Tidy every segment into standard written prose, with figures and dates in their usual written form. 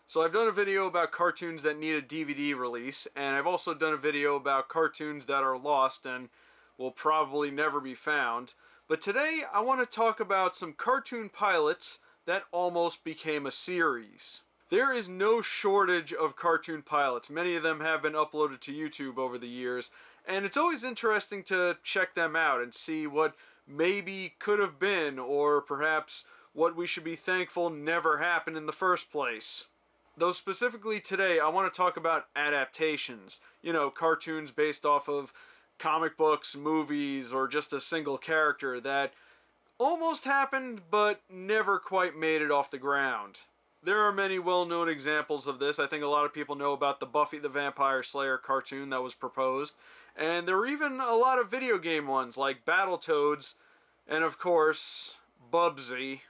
So I've done a video about cartoons that need a DVD release, and I've also done a video about cartoons that are lost and will probably never be found. But today I want to talk about some cartoon pilots that almost became a series. There is no shortage of cartoon pilots. Many of them have been uploaded to YouTube over the years, and it's always interesting to check them out and see what maybe could have been, or perhaps what we should be thankful never happened in the first place. Though specifically today, I want to talk about adaptations. You know, cartoons based off of comic books, movies, or just a single character that almost happened but never quite made it off the ground. There are many well-known examples of this. I think a lot of people know about the Buffy the Vampire Slayer cartoon that was proposed. And there were even a lot of video game ones like Battletoads and, of course, Bubsy.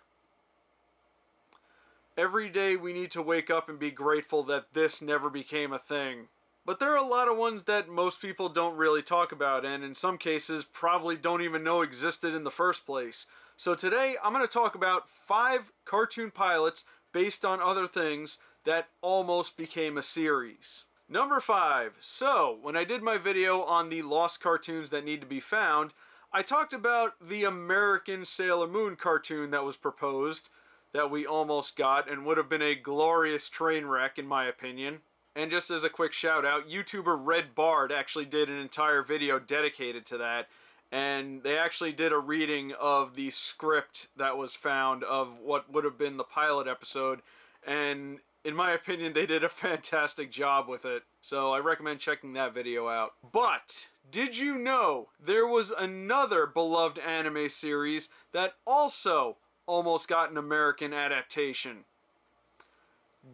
Every day we need to wake up and be grateful that this never became a thing. But there are a lot of ones that most people don't really talk about, and in some cases probably don't even know existed in the first place. So today I'm going to talk about 5 cartoon pilots based on other things that almost became a series. Number 5. So, when I did my video on the lost cartoons that need to be found, I talked about the American Sailor Moon cartoon that was proposed, that we almost got, and would have been a glorious train wreck in my opinion. And just as a quick shout out, YouTuber Red Bard actually did an entire video dedicated to that, and they actually did a reading of the script that was found of what would have been the pilot episode, and in my opinion they did a fantastic job with it, so I recommend checking that video out. But did you know there was another beloved anime series that also almost got an American adaptation?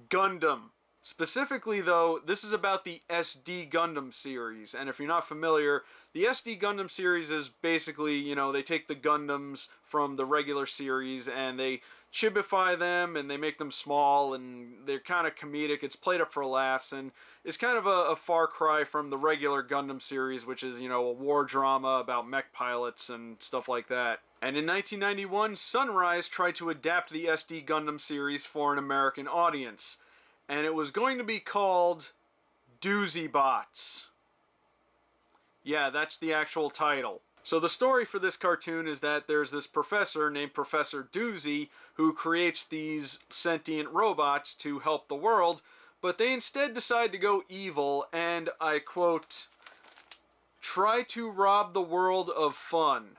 Gundam. Specifically though, this is about the SD Gundam series, and if you're not familiar, the SD Gundam series is basically, you know, they take the Gundams from the regular series and they chibify them and they make them small and they're kind of comedic. It's played up for laughs and it's kind of a far cry from the regular Gundam series, which is, you know, a war drama about mech pilots and stuff like that. And in 1991, Sunrise tried to adapt the SD Gundam series for an American audience. And it was going to be called Doozy Bots. Yeah, that's the actual title. So the story for this cartoon is that there's this professor named Professor Doozy who creates these sentient robots to help the world, but they instead decide to go evil and, I quote, try to rob the world of fun.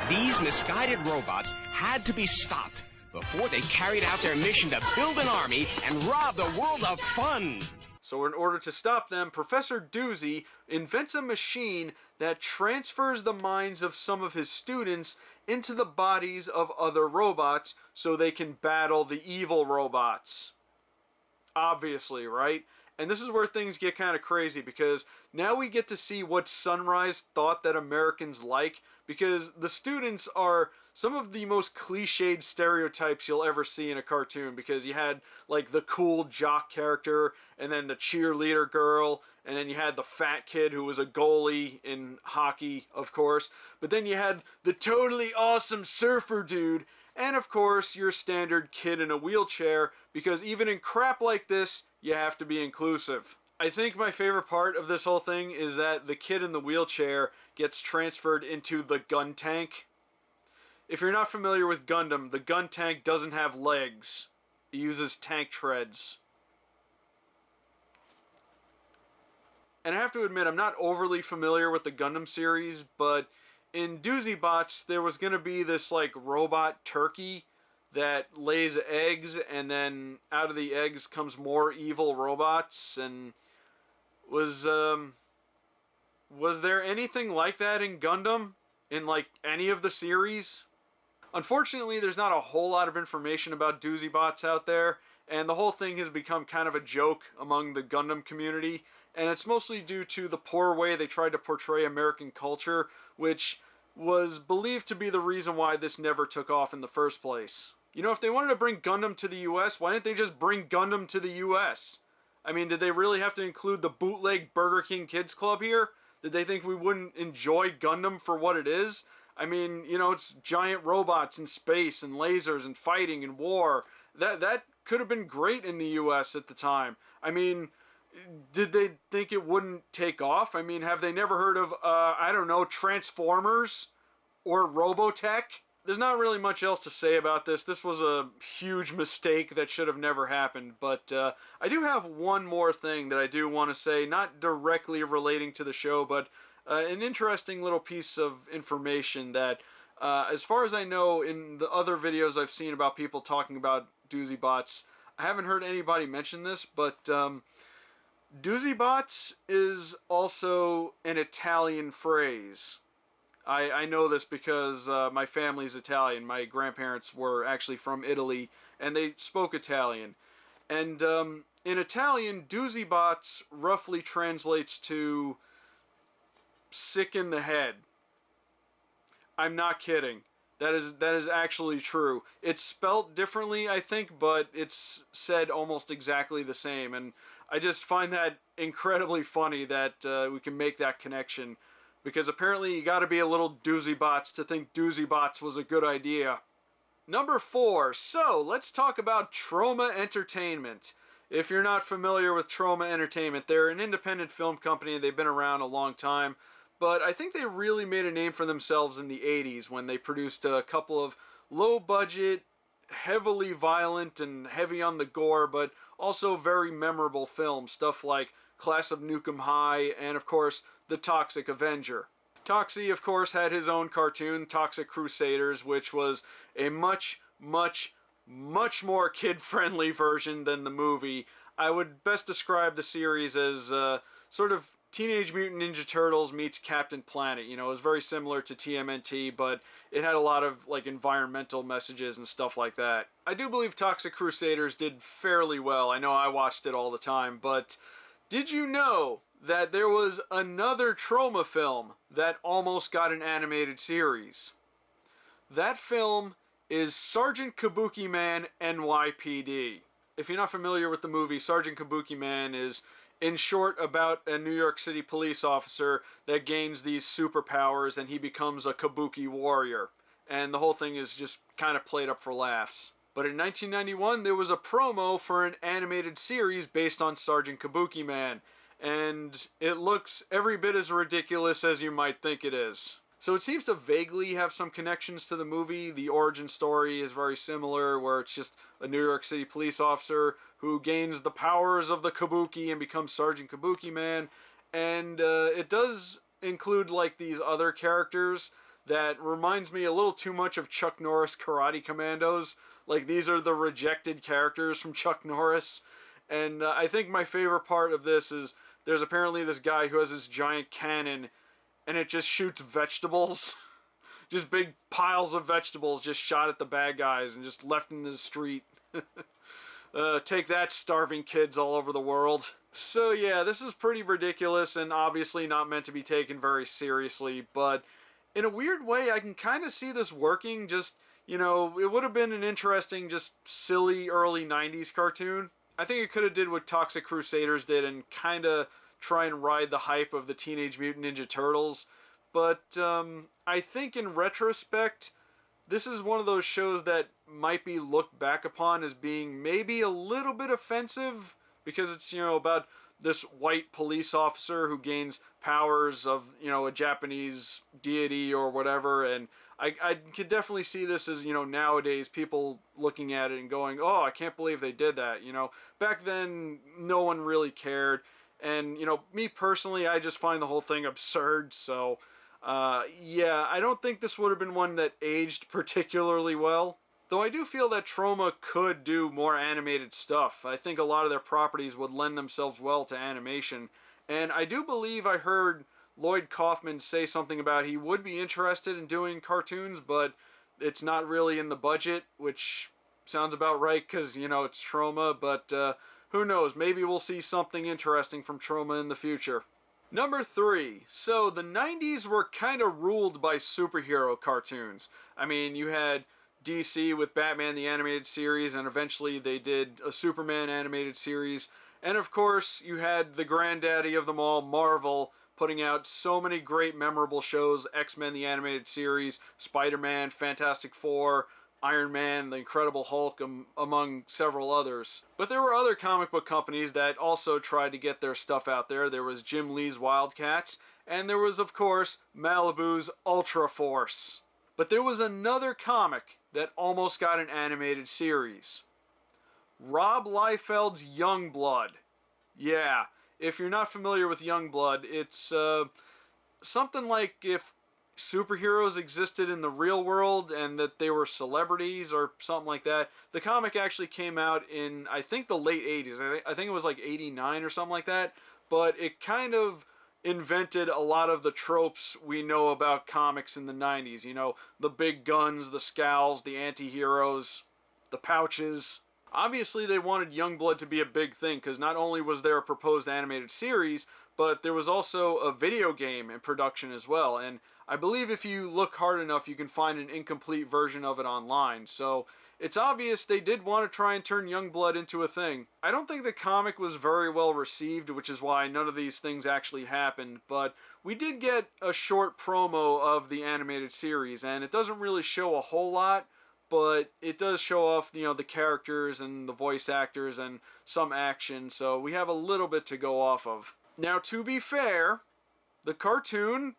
These misguided robots had to be stopped before they carried out their mission to build an army and rob the world of fun. So in order to stop them, Professor Doozy invents a machine that transfers the minds of some of his students into the bodies of other robots so they can battle the evil robots. Obviously, right? And this is where things get kind of crazy, because now we get to see what Sunrise thought that Americans like, because the students are some of the most cliched stereotypes you'll ever see in a cartoon, because you had like the cool jock character, and then the cheerleader girl, and then you had the fat kid who was a goalie in hockey, of course, but then you had the totally awesome surfer dude, and of course your standard kid in a wheelchair, because even in crap like this, you have to be inclusive. I think my favorite part of this whole thing is that the kid in the wheelchair gets transferred into the gun tank. If you're not familiar with Gundam, the gun tank doesn't have legs. It uses tank treads. And I have to admit, I'm not overly familiar with the Gundam series, but in Doozy Bots, there was going to be this like robot turkey that lays eggs, and then out of the eggs comes more evil robots, and was there anything like that in Gundam? In like any of the series? Unfortunately, there's not a whole lot of information about Doozy Bots out there, and the whole thing has become kind of a joke among the Gundam community, and it's mostly due to the poor way they tried to portray American culture, which was believed to be the reason why this never took off in the first place. You know, if they wanted to bring Gundam to the US, why didn't they just bring Gundam to the US? I mean, did they really have to include the bootleg Burger King Kids Club here? Did they think we wouldn't enjoy Gundam for what it is? I mean, you know, it's giant robots in space and lasers and fighting and war. That could have been great in the US at the time. I mean, did they think it wouldn't take off? I mean, have they never heard of, I don't know, Transformers or Robotech? There's not really much else to say about this. This was a huge mistake that should have never happened. But I do have one more thing that I do want to say, not directly relating to the show, but an interesting little piece of information that, as far as I know, in the other videos I've seen about people talking about Doozy Bots, I haven't heard anybody mention this, but Doozy Bots is also an Italian phrase. I know this because my family's Italian. My grandparents were actually from Italy, and they spoke Italian. And in Italian, Doozy Bots roughly translates to sick in the head. I'm not kidding. That is actually true. It's spelt differently, I think, but it's said almost exactly the same. And I just find that incredibly funny that we can make that connection. Because apparently you gotta be a little Doozy Bots to think Doozy Bots was a good idea. Number 4. So, let's talk about Troma Entertainment. If you're not familiar with Troma Entertainment, they're an independent film company. They've been around a long time. But I think they really made a name for themselves in the 80s when they produced a couple of low-budget, heavily violent, and heavy on the gore, but also very memorable films. Stuff like Class of Nukem High, and of course, The Toxic Avenger. Toxie, of course, had his own cartoon, Toxic Crusaders, which was a much more kid-friendly version than the movie. I would best describe the series as sort of Teenage Mutant Ninja Turtles meets Captain Planet. You know, it was very similar to TMNT, but it had a lot of like environmental messages and stuff like that. I do believe Toxic Crusaders did fairly well. I know I watched it all the time, but did you know that there was another Troma film that almost got an animated series? That film is Sergeant Kabukiman NYPD. If you're not familiar with the movie, Sergeant Kabukiman is, in short, about a New York City police officer that gains these superpowers and he becomes a Kabuki warrior. And the whole thing is just kind of played up for laughs. But in 1991, there was a promo for an animated series based on Sergeant Kabukiman. And it looks every bit as ridiculous as you might think it is. So it seems to vaguely have some connections to the movie. The origin story is very similar, where it's just a New York City police officer who gains the powers of the Kabuki and becomes Sergeant Kabukiman. And it does include like these other characters that reminds me a little too much of Chuck Norris Karate Commandos. Like, these are the rejected characters from Chuck Norris. And I think my favorite part of this is there's apparently this guy who has this giant cannon and it just shoots vegetables. Just big piles of vegetables just shot at the bad guys and just left in the street. Take that, starving kids all over the world. So yeah, this is pretty ridiculous and obviously not meant to be taken very seriously, but in a weird way I can kind of see this working. Just, you know, it would have been an interesting, just silly early 90s cartoon. I think it could have did what Toxic Crusaders did and kind of try and ride the hype of the Teenage Mutant Ninja Turtles. But I think in retrospect, this is one of those shows that might be looked back upon as being maybe a little bit offensive because it's, you know, about this white police officer who gains powers of, you know, a Japanese deity or whatever. And I could definitely see this as, you know, nowadays people looking at it and going, oh, I can't believe they did that. You know, back then no one really cared. And, you know, me personally, I just find the whole thing absurd. So, yeah, I don't think this would have been one that aged particularly well. Though I do feel that Troma could do more animated stuff. I think a lot of their properties would lend themselves well to animation. And I do believe I heard Lloyd Kaufman say something about he would be interested in doing cartoons, but it's not really in the budget, which sounds about right because, you know, it's Troma, but who knows, maybe we'll see something interesting from Troma in the future. Number 3. So the 90s were kind of ruled by superhero cartoons. I mean, you had DC with Batman the Animated Series, and eventually they did a Superman animated series. And of course, you had the granddaddy of them all, Marvel, putting out so many great memorable shows, X-Men the Animated Series, Spider-Man, Fantastic Four, Iron Man, the Incredible Hulk, among several others. But there were other comic book companies that also tried to get their stuff out there. There was Jim Lee's Wildcats, and there was, of course, Malibu's Ultra Force. But there was another comic that almost got an animated series. Rob Liefeld's Youngblood. Yeah, if you're not familiar with Youngblood, it's something like if superheroes existed in the real world and that they were celebrities or something like that. The comic actually came out in, I think, the late 80s. I think it was like 89 or something like that. But it kind of invented a lot of the tropes we know about comics in the 90s. You know, the big guns, the scowls, the anti-heroes, the pouches. Obviously, they wanted Youngblood to be a big thing because not only was there a proposed animated series, but there was also a video game in production as well. And I believe if you look hard enough, you can find an incomplete version of it online. So it's obvious they did want to try and turn Youngblood into a thing. I don't think the comic was very well received, which is why none of these things actually happened. But we did get a short promo of the animated series, and it doesn't really show a whole lot, but it does show off, you know, the characters and the voice actors and some action. So we have a little bit to go off of. Now, to be fair, the cartoon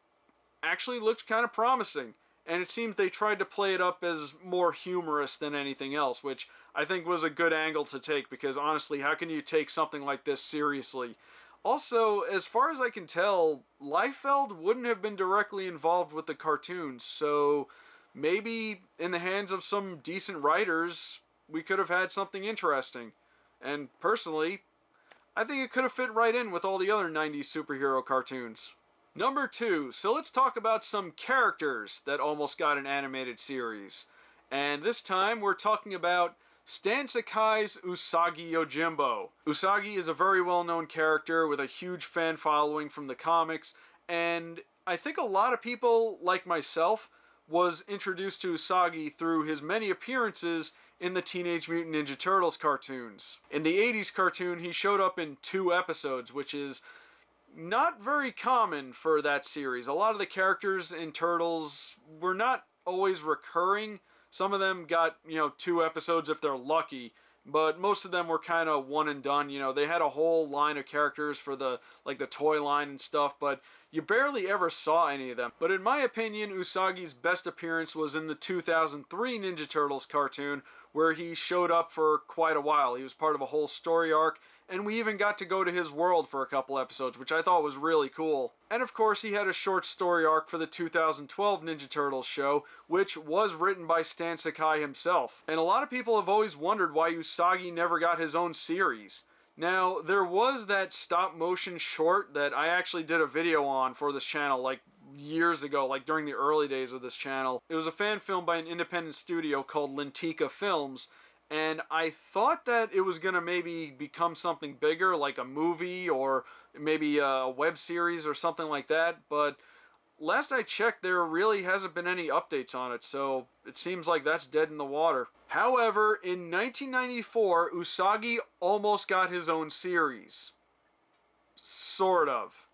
actually looked kind of promising, and it seems they tried to play it up as more humorous than anything else, which I think was a good angle to take, because honestly, how can you take something like this seriously? Also, as far as I can tell, Liefeld wouldn't have been directly involved with the cartoons, so maybe in the hands of some decent writers, we could have had something interesting. And personally, I think it could have fit right in with all the other 90s superhero cartoons. Number 2, so let's talk about some characters that almost got an animated series. And this time we're talking about Stan Sakai's Usagi Yojimbo. Usagi is a very well-known character with a huge fan following from the comics, and I think a lot of people, like myself, was introduced to Usagi through his many appearances in the Teenage Mutant Ninja Turtles cartoons. In the 80s cartoon, he showed up in 2 episodes, which is not very common for that series. A lot of the characters in Turtles were not always recurring. Some of them got, 2 episodes if they're lucky, but most of them were kind of one and done. You know, they had a whole line of characters for the toy line and stuff, but you barely ever saw any of them. But in my opinion, Usagi's best appearance was in the 2003 Ninja Turtles cartoon, where he showed up for quite a while. He was part of a whole story arc, and we even got to go to his world for a couple episodes, which I thought was really cool. And of course, he had a short story arc for the 2012 Ninja Turtles show, which was written by Stan Sakai himself. And a lot of people have always wondered why Usagi never got his own series. Now, there was that stop-motion short that I actually did a video on for this channel, years ago, during the early days of this channel. It was a fan film by an independent studio called Lentica Films, and I thought that it was going to maybe become something bigger, like a movie or maybe a web series or something like that, but last I checked, there really hasn't been any updates on it, so it seems like that's dead in the water. However, in 1994, Usagi almost got his own series. Sort of.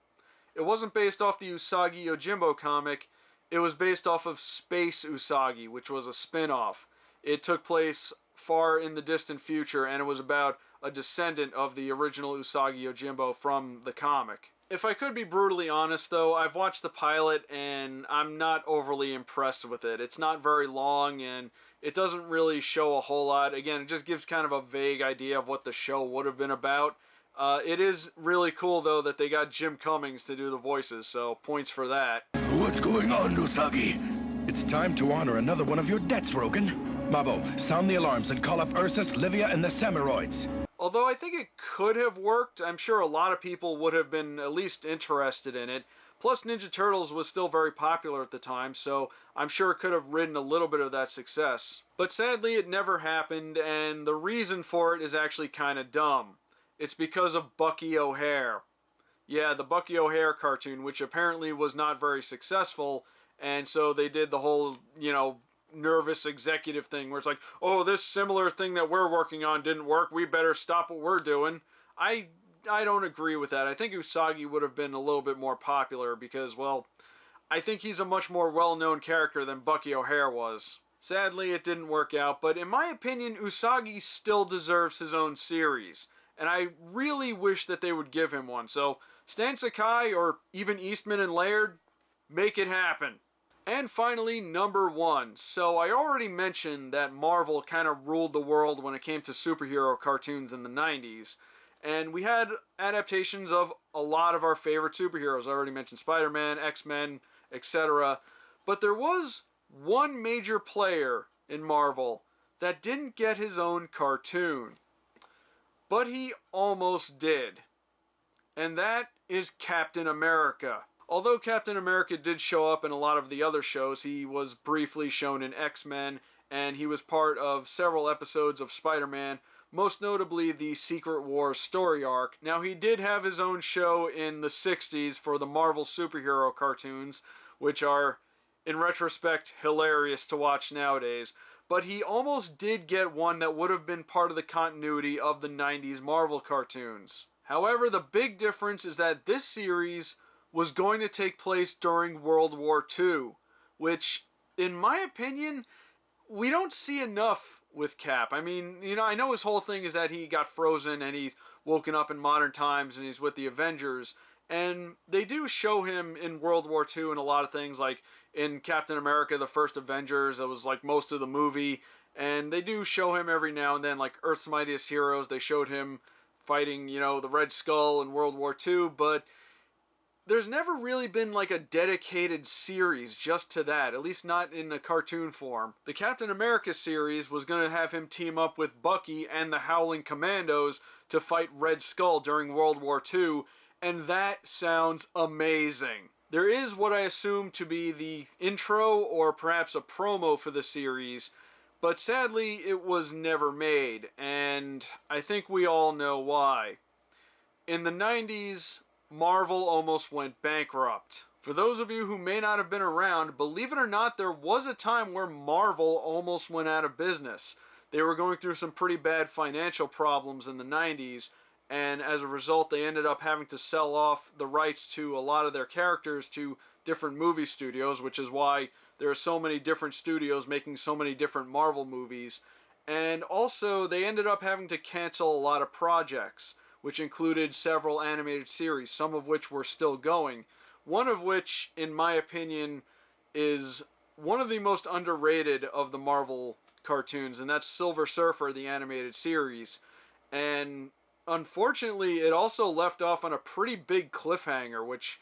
It wasn't based off the Usagi Yojimbo comic, it was based off of Space Usagi, which was a spin-off. It took place far in the distant future, and it was about a descendant of the original Usagi Yojimbo from the comic. If I could be brutally honest, though, I've watched the pilot, and I'm not overly impressed with it. It's not very long, and it doesn't really show a whole lot. Again, it just gives kind of a vague idea of what the show would have been about. It is really cool, though, that they got Jim Cummings to do the voices, so points for that. What's going on, Usagi? It's time to honor another one of your debts, Rogan. Mabo, sound the alarms and call up Ursus, Livia, and the Samuroids. Although I think it could have worked, I'm sure a lot of people would have been at least interested in it. Plus, Ninja Turtles was still very popular at the time, so I'm sure it could have ridden a little bit of that success. But sadly, it never happened, and the reason for it is actually kind of dumb. It's because of Bucky O'Hare. Yeah, the Bucky O'Hare cartoon, which apparently was not very successful, and so they did the whole, nervous executive thing where it's like, oh, this similar thing that we're working on didn't work, we better stop what we're doing. I don't agree with that. I think Usagi would have been a little bit more popular because, well, I think he's a much more well-known character than Bucky O'Hare was. Sadly, it didn't work out, but in my opinion, Usagi still deserves his own series, and I really wish that they would give him one. So, Stan Sakai or even Eastman and Laird, make it happen. And finally, number 1. So I already mentioned that Marvel kind of ruled the world when it came to superhero cartoons in the 90s. And we had adaptations of a lot of our favorite superheroes. I already mentioned Spider-Man, X-Men, etc. But there was one major player in Marvel that didn't get his own cartoon. But he almost did. And that is Captain America. Although Captain America did show up in a lot of the other shows, he was briefly shown in X-Men, and he was part of several episodes of Spider-Man, most notably the Secret Wars story arc. Now, he did have his own show in the 60s for the Marvel superhero cartoons, which are, in retrospect, hilarious to watch nowadays. But he almost did get one that would have been part of the continuity of the 90s Marvel cartoons. However, the big difference is that this series was going to take place during World War II, which, in my opinion, we don't see enough with Cap. I mean, I know his whole thing is that he got frozen and he's woken up in modern times and he's with the Avengers, and they do show him in World War II in a lot of things, like in Captain America, the First Avengers, that was like most of the movie, and they do show him every now and then, like Earth's Mightiest Heroes, they showed him fighting, the Red Skull in World War II, but there's never really been like a dedicated series just to that, at least not in a cartoon form. The Captain America series was going to have him team up with Bucky and the Howling Commandos to fight Red Skull during World War II, and that sounds amazing. There is what I assume to be the intro or perhaps a promo for the series, but sadly it was never made, and I think we all know why. In the 90s, Marvel almost went bankrupt. For those of you who may not have been around, believe it or not, there was a time where Marvel almost went out of business. They were going through some pretty bad financial problems in the 90s, and as a result, they ended up having to sell off the rights to a lot of their characters to different movie studios, which is why there are so many different studios making so many different Marvel movies. And also, they ended up having to cancel a lot of projects, which included several animated series, some of which were still going. One of which, in my opinion, is one of the most underrated of the Marvel cartoons, and that's Silver Surfer, the animated series. And unfortunately, it also left off on a pretty big cliffhanger, which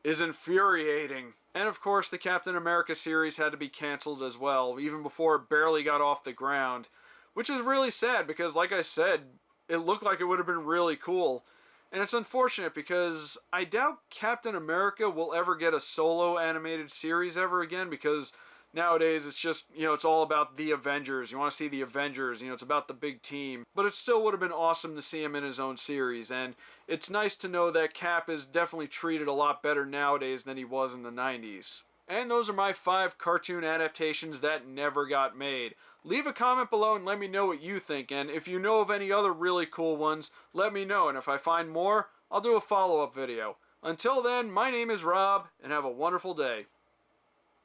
is infuriating. And of course, the Captain America series had to be canceled as well, even before it barely got off the ground, which is really sad because, like I said, it looked like it would have been really cool. And it's unfortunate because I doubt Captain America will ever get a solo animated series ever again, because nowadays it's just, it's all about the Avengers. You want to see the Avengers, it's about the big team. But it still would have been awesome to see him in his own series. And it's nice to know that Cap is definitely treated a lot better nowadays than he was in the 90s. And those are my 5 cartoon adaptations that never got made. Leave a comment below and let me know what you think, and if you know of any other really cool ones, let me know, and if I find more, I'll do a follow-up video. Until then, my name is Rob, and have a wonderful day.